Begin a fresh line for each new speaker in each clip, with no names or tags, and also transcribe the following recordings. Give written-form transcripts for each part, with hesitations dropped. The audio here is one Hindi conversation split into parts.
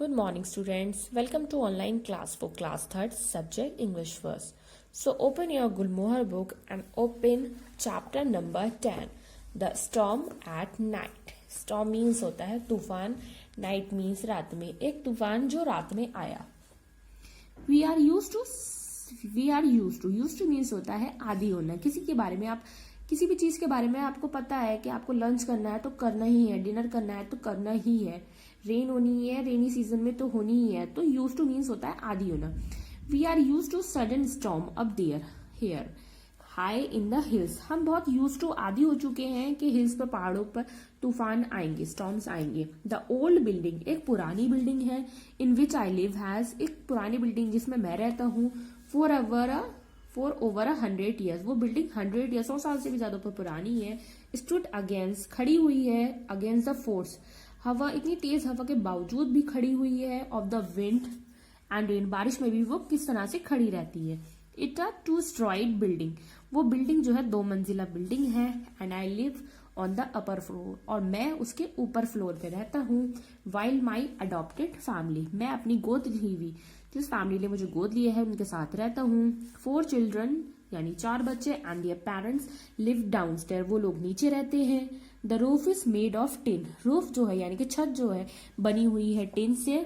Good morning, students. Welcome to online class for class 3rd subject English first. So open your Gulmohar book and open chapter number 10. The storm at night. Storm means होता है तूफान. Night means रात में. एक तूफान जो रात में आया. We are used to means होता है आदी होना. किसी के बारे में आप किसी भी चीज के बारे में आपको पता है कि आपको लंच करना है तो करना ही है, डिनर करना है तो करना ही है, रेन होनी है रेनी सीजन में तो होनी ही है. तो यूज टू मीन्स होता है आदि होना. We are used to sudden storm up there here high in the hills. हम बहुत यूज टू आदि हो चुके हैं कि हिल्स पर, पहाड़ों पर तूफान आएंगे, स्टॉर्म्स आएंगे. द ओल्ड बिल्डिंग, एक पुरानी बिल्डिंग है, इन विच आई लिव हैज, एक पुरानी बिल्डिंग जिसमें मैं रहता हूँ, फॉर ओवर 100 ईयर्स. वो बिल्डिंग 100 ईयर्स 100 साल से भी ज्यादा पुरानी है. स्टूड अगेंस्ट, खड़ी हुई है, अगेंस्ट द फोर्स, हवा, इतनी तेज हवा के बावजूद भी खड़ी हुई है, of the wind and rain, बारिश में भी वो किस तरह से खड़ी रहती है. इट अ 2-storied बिल्डिंग, वो बिल्डिंग जो है 2 मंजिला बिल्डिंग है. And I live on the upper floor, और मैं उसके ऊपर फ्लोर पे रहता हूँ. वाइल माई अडॉप्टेड फैमिली, मैं अपनी गोद ली हुई, जिस फैमिली ने मुझे गोद लिया है उनके साथ रहता हूँ. 4 चिल्ड्रन, यानी 4 बच्चे, and their parents live downstair, वो लोग नीचे रहते हैं. The roof is made of tin, roof जो है यानी कि छत जो है बनी हुई है टिन से,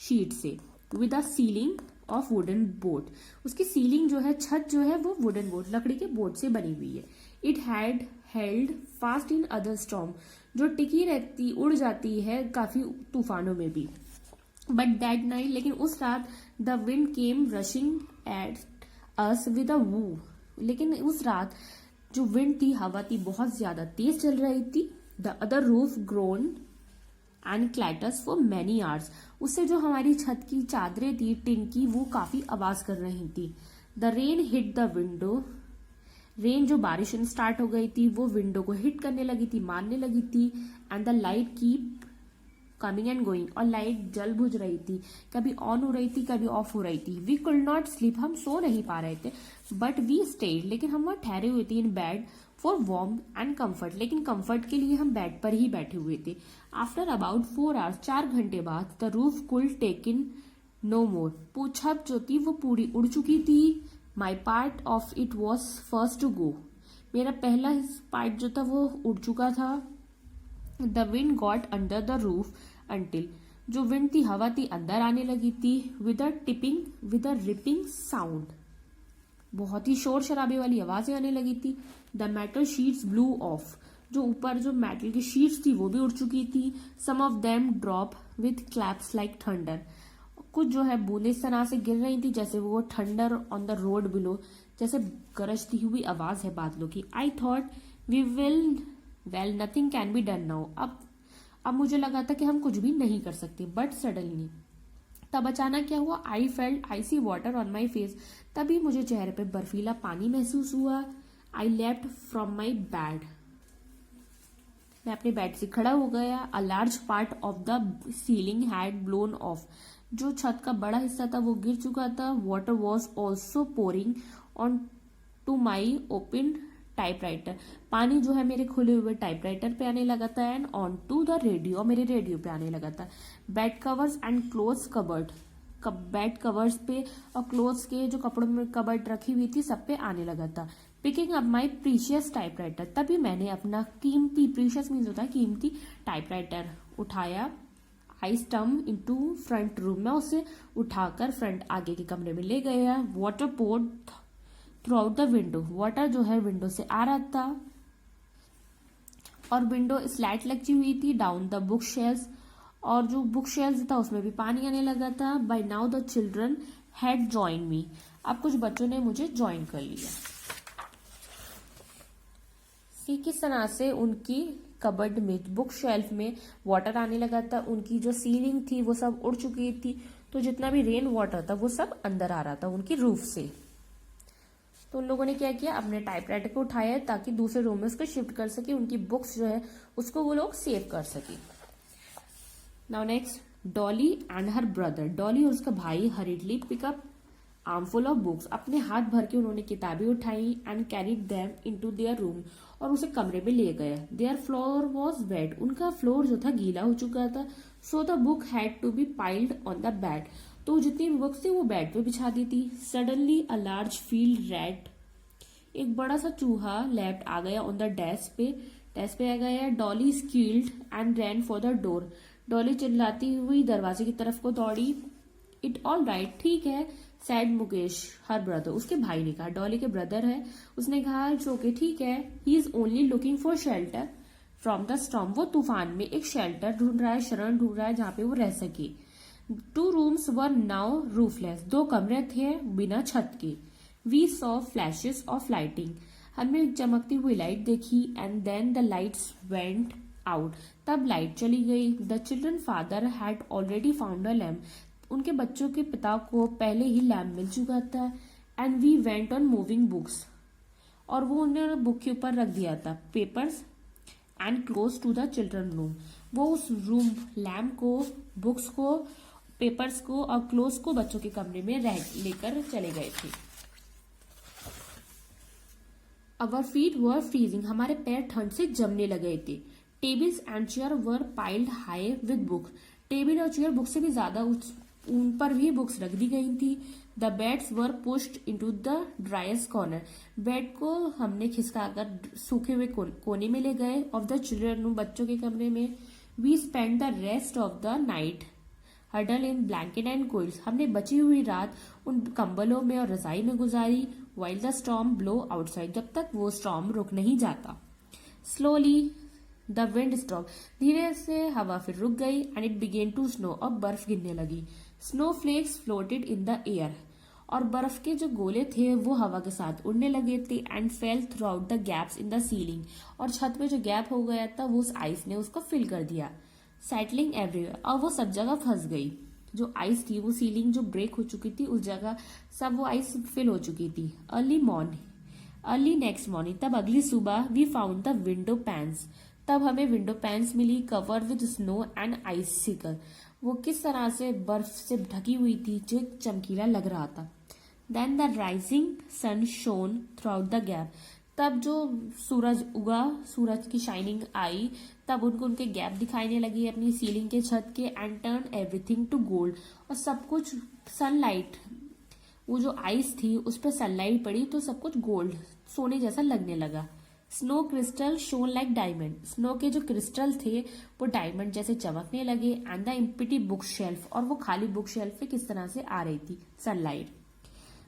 शीट से. With a ceiling of wooden board, उसकी सीलिंग जो है, छत जो है वो वुडन बोर्ड, लकड़ी के बोर्ड से बनी हुई है. It had held fast in other storm, जो टिकी रहती, उड़ जाती है काफी तूफानों में भी. बट दैट नाइट, लेकिन उस रात, the wind came rushing at us with a whoo, लेकिन उस रात जो विंड थी, हवा थी, बहुत ज्यादा तेज चल रही थी. The other roof grown and clatters for many hours, उससे जो हमारी छत की चादरें थी टिन की, वो काफी आवाज कर रही थी. The rain hit the window, rain जो बारिश स्टार्ट हो गई थी वो विंडो को हिट करने लगी थी, मारने लगी थी. And the light keep coming and going, और लाइट जल बुझ रही थी, कभी ऑन हो रही थी कभी ऑफ हो रही थी. वी कुड नॉट स्लीप, हम सो नहीं पा रहे थे. बट वी स्टेड, लेकिन हम वहां ठहरे हुए थे. In bed for warm and comfort, लेकिन कंफर्ट के लिए हम बेड पर ही बैठे हुए थे. आफ्टर अबाउट 4 आवर्स, 4 घंटे बाद, the roof could take in no more, छत जो थी वो पूरी उड़ चुकी थी. My part of it was first to go, मेरा पहला पार्ट जो था वो उड़ चुका था. The wind got under the roof until, जो विंड थी, हवा थी, अंदर आने लगी थी. विद अ रिपिंग साउंड, बहुत ही शोर शराबे वाली आवाजें आने लगी थी. The metal sheets blue of, जो ऊपर जो मेटल की शीट्स थी वो भी उड़ चुकी थी. Some of them drop with claps like thunder, कुछ जो है बूंदे इस तरह से गिर रही थी जैसे वो thunder on the road below, जैसे गरजती हुई आवाज है बादलों की. I thought we will well nothing can be done now, अब मुझे लगा था कि हम कुछ भी नहीं कर सकते. बट सडनली, तब अचानक क्या हुआ, I felt icy water on my face, तभी मुझे चेहरे पे बर्फीला पानी महसूस हुआ. I left from my bed, मैं अपने बेड से खड़ा हो गया. A large part of the ceiling had blown off, जो छत का बड़ा हिस्सा था वो गिर चुका था. Water was also pouring on to my open typewriter, पानी जो है मेरे खुले हुए टाइपराइटर पे आने लगा था. And on to the radio, मेरे रेडियो पे आने लगा था. Bed covers and clothes cupboard, bed covers पे और क्लोथ्स के जो कपड़ों में कबर्ड रखी हुई थी सब पे आने लगा था. Picking up my precious typewriter, तभी मैंने अपना कीमती, प्रीशियस मीन्स होता है कीमती, टाइपराइटर उठाया. आई स्टम इनटू फ्रंट रूम, मैं उसे उठाकर फ्रंट, आगे के कमरे में ले गया. Water poured through out the window, water जो है विंडो से आ रहा था और विंडो स्लैट लगी हुई थी. डाउन द बुक शेल्स, और जो बुक शेल्स था उसमें भी पानी आने लगा था. By now the children had join me, अब कुछ बच्चों ने मुझे ज्वाइन कर लिया. किस तरह से उनकी कबर्ड में, बुक शेल्फ में वाटर आने लगा था, उनकी जो सीलिंग थी वो सब उड़ चुकी थी, तो जितना भी रेन वाटर था वो सब अंदर आ रहा था उनकी रूफ से. तो उन लोगों ने क्या किया, अपने टाइपराइटर को उठाया ताकि दूसरे रूम में उसको शिफ्ट कर सके, उनकी बुक्स जो है उसको वो लोग सेव कर सके. Now next, Dolly and her brother, Dolly और उसका भाई hurriedly pickup armful of books, अपने हाथ भर के उन्होंने किताबें उठाई and carried them into their room, और उसे कमरे में ले गए। देयर फ्लोर वॉज वेट, उनका फ्लोर जो था गीला हो चुका था। So the book had to be piled on the bed, तो जितनी बुक्स थी वो बेड पे बिछा दी थी। Suddenly a large field rat, एक बड़ा सा चूहा लेफ्ट आ गया ऑन द डेस्क पे आ गया। Dolly screamed and ran for the door, Dolly चिल्लाती हुई दरवाजे की तरफ को दौड़ी। इट ऑल राइट, ठीक है, सैड मुकेश हर ब्रदर, उसके भाई ने कहा, डॉली के ब्रदर है, उसने कहा इट्स ओके, ठीक है। He is only looking for shelter from the storm, वो तूफान में एक शेल्टर ढूंढ रहा है, शरण ढूंढ रहा है जहां पे वो रह सके। 2 रूम्स वर नाउ रूफलेस, 2 कमरे थे बिना छत के। We saw flashes of lighting, हमने चमकती हुई लाइट देखी। And then the lights went out, तब लाइट चली गई। The children father had already found a lamp, उनके बच्चों के पिता को पहले ही लैम्प मिल चुका था। And we went on moving books, और वो उन्होंने बुक के ऊपर रख दिया था papers and close to the children room, वो उस रूम लैम्प को, बुक्स को, पेपर्स को और क्लोज को बच्चों के कमरे में लेकर चले गए थे। अवर फीट वर फ्रीजिंग, हमारे पैर ठंड से जमने लगे थे। Tables and chair were piled high with book, table और चेयर बुक से भी ज्यादा उन पर भी बुक्स रख दी गई थी। The beds were pushed into the driest corner, bed को हमने खिसकाकर सूखे हुए कोने में ले गए। ऑफ द चिल्ड्रन रूम, बच्चों के कमरे में। We spend the rest of the night huddle in blanket and quilts, हमने बची हुई रात उन कंबलों में और रजाई में गुजारी। While the storm blow outside, जब तक वो स्टॉर्म रुक नहीं जाता। स्लोली द विंड स्टॉप, धीरे से हवा फिर रुक गई। And it began to snow, और बर्फ गिरने लगी। Snowflakes floated in the air, और बर्फ के जो गोले थे वो हवा के साथ उड़ने लगे थे। And fail through out the gaps in the ceiling, और छत में जो गैप हो गया था वो उस आइस ने उसको फिल कर दिया। सेटलिंग एवरीवेयर, और वो सब जगह फंस गई। जो आइस थी, वो सीलिंग जो ब्रेक हो चुकी थी उस जगह सब वो आइस फिल हो चुकी थी। अर्ली नेक्स्ट मॉर्निंग, तब अगली सुबह we found the window panes, तब हमें विंडो पैन्स मिली covered with snow and icicle, वो किस तरह से बर्फ से ढकी हुई थी जो चमकीला लग रहा था। Then the rising sun shone through out the gap, तब जो सूरज उगा, सूरज की शाइनिंग आई, तब उनको उनके गैप दिखाने लगी अपनी सीलिंग के छत के। And turn everything to gold, और सब कुछ सनलाइट, वो जो आइस थी उस पर सनलाइट पड़ी तो सब कुछ गोल्ड, सोने जैसा लगने लगा। Snow crystal shown like diamond, snow के जो क्रिस्टल थे वो डायमंड जैसे चमकने लगे। And the empty book shelf, और वो खाली बुक शेल्फ पे किस तरह से आ रही थी sunlight.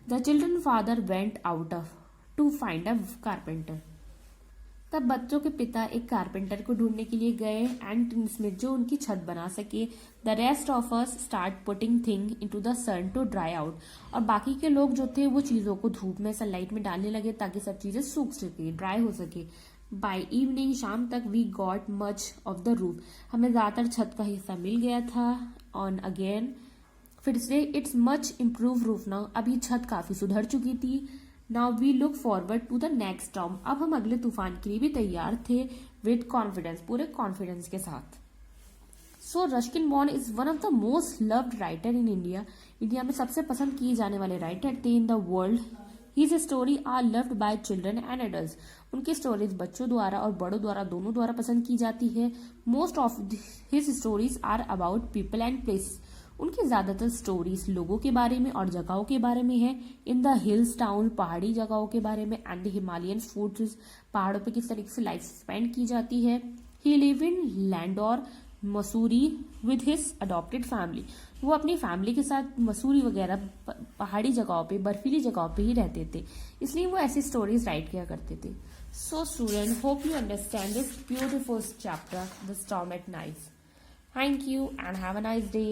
The children father went out off to find a carpenter, तब बच्चों के पिता एक कारपेंटर को ढूंढने के लिए गए एंड स्मिथ जो उनकी छत बना सके। The rest of us start putting thing into the sun to dry out, और बाकी के लोग जो थे वो चीजों को धूप में सनलाइट में डालने लगे ताकि सब चीजें सूख सके, ड्राई हो सके। बाय इवनिंग, शाम तक, we got much of the roof, हमें ज्यादातर छत का हिस्सा मिल गया था। ऑन अगेन, फिर से it's much improve roof now, अभी छत काफी सुधर चुकी थी। Now we look forward to the next storm, अब हम अगले तूफान के लिए भी तैयार थे विद कॉन्फिडेंस, पूरे कॉन्फिडेंस के साथ। So Ruskin Bond is one of the most loved writer in India, India में सबसे पसंद किए जाने वाले राइटर थे in the world. His story are loved by children and adults, उनकी स्टोरीज बच्चों द्वारा और बड़ों द्वारा दोनों द्वारा पसंद की जाती है। Most of his stories are about people and place, उनकी ज्यादातर स्टोरीज लोगों के बारे में और जगहों के बारे में है। इन द हिल्स टाउन, पहाड़ी जगहों के बारे में। एंड द हिमालयन फूड्स, पहाड़ों पे किस तरीके से लाइफ स्पेंड की जाती है। He live in Landour Mussoorie with his adopted family, वो अपनी फैमिली के साथ मसूरी वगैरह पहाड़ी जगहों पे, बर्फीली जगहों पे ही रहते थे, इसलिए वो ऐसी स्टोरीज राइट किया करते थे। So student, hope you understand this beautiful chapter the storm at night. Thank you and have a nice day.